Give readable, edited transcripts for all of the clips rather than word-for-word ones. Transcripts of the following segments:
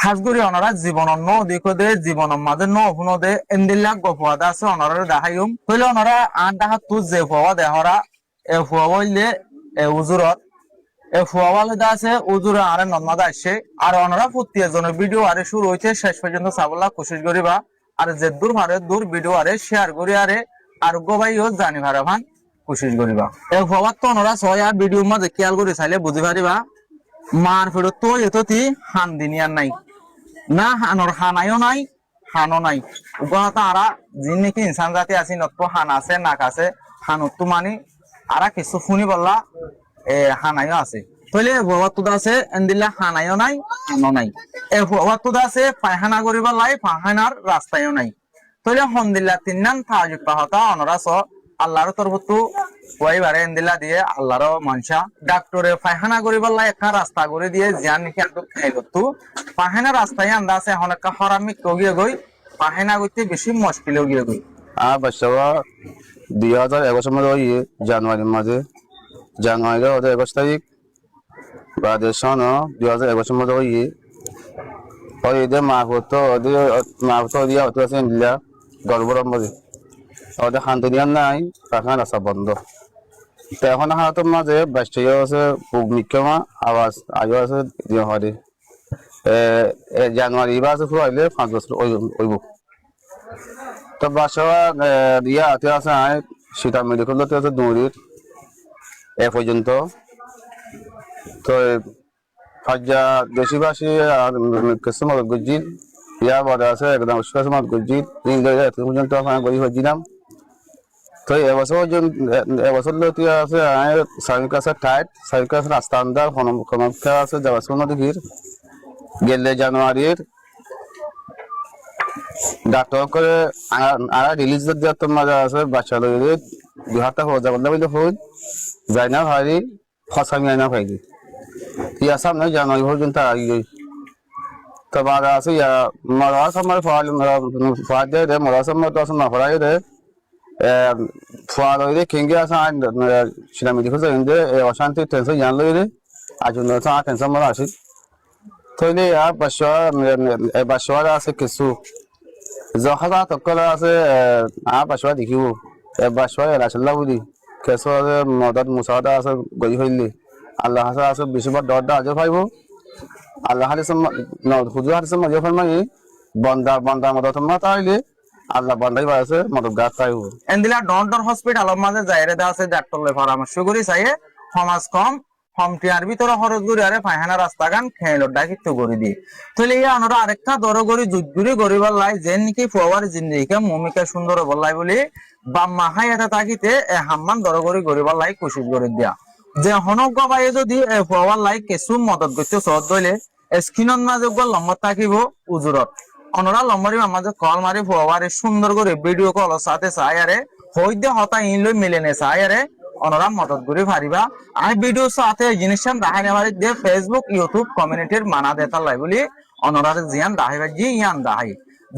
খাস করে ওনারা জীবন ন দিক দে জীবন মাঝে ন হুন দে এন্দিল্লা গফওয়াদা আছে ওনারা দেখাইম হইলে ওনারা আন দেখা তু যে ফুয়া দেহরা এ ফুয়া বললে এ উজুরত এ ফুয়াওয়াল আছে উজুরে আরে নর্মাদা আসছে আর ওনারা প্রতি একজনের ভিডিও আরে শুরু হইছে শেষ পর্যন্ত সাবলা কোশিশ করিবা আর যে দূর ভারে দূর ভিডিও আরে শেয়ার করি আরে আর গোবাইও জানি ভারে ভান কোশিশ করিবা এ ফুয়াত তো ওনারা ছয়া ভিডিও মাঝে খেয়াল করে চাইলে বুঝি পারিবা মার ফেরত তো এতটি হান দিনিয়ার নাই না হানর হানায়ও নাই হানো নাই উপহাতা আরা যিন নাকি ইনসান জাতি আছে নতপ হান আছে নাক আছে হানুত মানি আরা কিছু শুনি বললা এ হানায়ও আছে তইলে ভবাতুদা আছে এন্দিলা হানায়ও নাই হানো নাই এ ভবাতুদা আছে পায়খানা করিবা লাই পায়খানার রাস্তায়ও নাই তইলে হন্দিল্লা তিননান তাজিব পাহতা অনরাস আল্লাহর তরফতু ওয়াইবারে এন্দিলা দিয়ে আল্লাহর মানসা ডাক্তারে পায়খানা করিবার লাই একটা রাস্তা করে দিয়ে জিয়ান নাকি আদু খাইলতু পায়খানা রাস্তায় আন্দা আছে এখন একটা হরামিক গিয়ে গই পায়খানা করতে বেশি মুশকিল গিয়ে গই বাচ্চা 2021 সালের জানুয়ারির মাঝে জানুয়ারির 21 তারিখ বাদে সন 2021 সালের ওই যে মা হতো দিয়া হতো আছে ইন্ডিয়া গর্বরম বলে ওদের হান্তনিয়ান নাই পাখানা রাস্তা বন্ধ তো এখন হাতের মাঝে বাচ্চা আছে মিক্রমা আওয়াজ আজও আছে হরে জানুয়ারি বা আছে ফুরাইলে 5 বছর ওইব তো বাসা ইয়া হাতে আছে সীতা মেডিকেল আছে দৌড়ির এ পর্যন্ত তো হাজা দেশিবাসী কিছু মদত গুজির ইয়া বড় আছে একদম উৎসাহ মদত গুজির পর্যন্ত গরিব হয়েছিলাম তো এবছর লতি আছে সার্ভিক আছে টাইট সার্ভিক আছে রাস্তা আন্দার ক্ষমতা আছে যাওয়া নদীর গেলে জানুয়ারির ডাক্তার করে আর রিলিজ দেওয়ার তো মজা আছে বাচ্চা লইলে 2 হাতে হওয়া যাবে বলে হই যাই না ভাই ফসামি আইনা ভাইলি ইয়া সামনে জানুয়ারি পর্যন্ত আগে তো বারা আছে ইয়া মরা সময় ফাল দে মরা সময় তো না ফরাই দে ফাল হইলে কিংগে আছে সিলামি দেখো যে অশান্তি টেনশন জান লইলে আজ না টেনশন মরা আছে তইলে আর বাসা আছে কিছু যখন তকলা আছে বাসা দেখিব বাসা এলাচল্লা বুঝি কেঁচো আছে মদত মুসাদা আছে গড়ি হইলি আল্লাহ হাসা আছে বেশিরভাগ দরটা আজও পাইব আল্লাহ হাদিস হুজুর হাদিস মজা ফরমাই বন্দা মদত না তাইলে আল্লাহ বন্দাই আছে মদত গাছ পাইব এন্দিলা ডন্টর হসপিটাল মাঝে যাইরে দা আছে ডাক্তার লই পরামর্শ করি চাইয়ে সমাজ কম হমটিয়ার ভিতরে খরচ করি আরে পায়খানা রাস্তা গান খেলো ডাকিত করে দিয়ে তাহলে এই আনরা আরেকটা দর করি যুদ্ধুরি গরিবার লাই যে নাকি ফুয়ার জিন্দিকে মমিকা সুন্দর বললাই বলি বাম্মা হাই এটা তাকিতে হাম্মান দর করি গরিবার লাই কোশিশ করে দিয়া যে হনজ্ঞ বাইয়ে যদি ফুয়ার লাই কিছু মদত করতে সহজ দইলে স্ক্রিনত মাঝে লম্বর থাকিব উজুরত অনরা লম্বরি মাঝে কল মারি ফুয়ার সুন্দর করে ভিডিও কল সাথে চাই আরে হইতে হতা ইন লই মিলেনে চাই আরে অনরা মদত করে পারিবা আর ভিডিও সাথে জিনিসটা দাহাই মারি দিয়ে ফেসবুক ইউটিউব কমিউনিটির মানা দেতা লাই বলি অনরার জিয়ান দাহাইবা জি ইয়ান দাহাই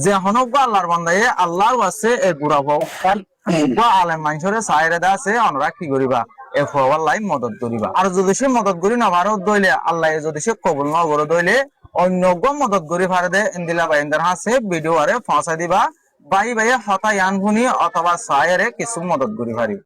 যে হনজ্ঞ আল্লাহর বান্দায়ে আল্লাহর ওয়াসে এ গুড়া হও আলেম মানুষরে সাইরে দা আছে অনরা কি করিবা এ ফওয়ার লাই মদত করিবা আর যদি সে মদত করি না ভারত দইলে আল্লাহ যদি সে কবুল না করে দইলে অন্যজ্ঞ মদত করি পারে দে ইন্দিলা বাইন্দার হাসে ভিডিও আরে ফাঁসা দিবা বাই বাই হতা ইয়ান ভুনি অথবা সাইরে কিছু মদত করি পারি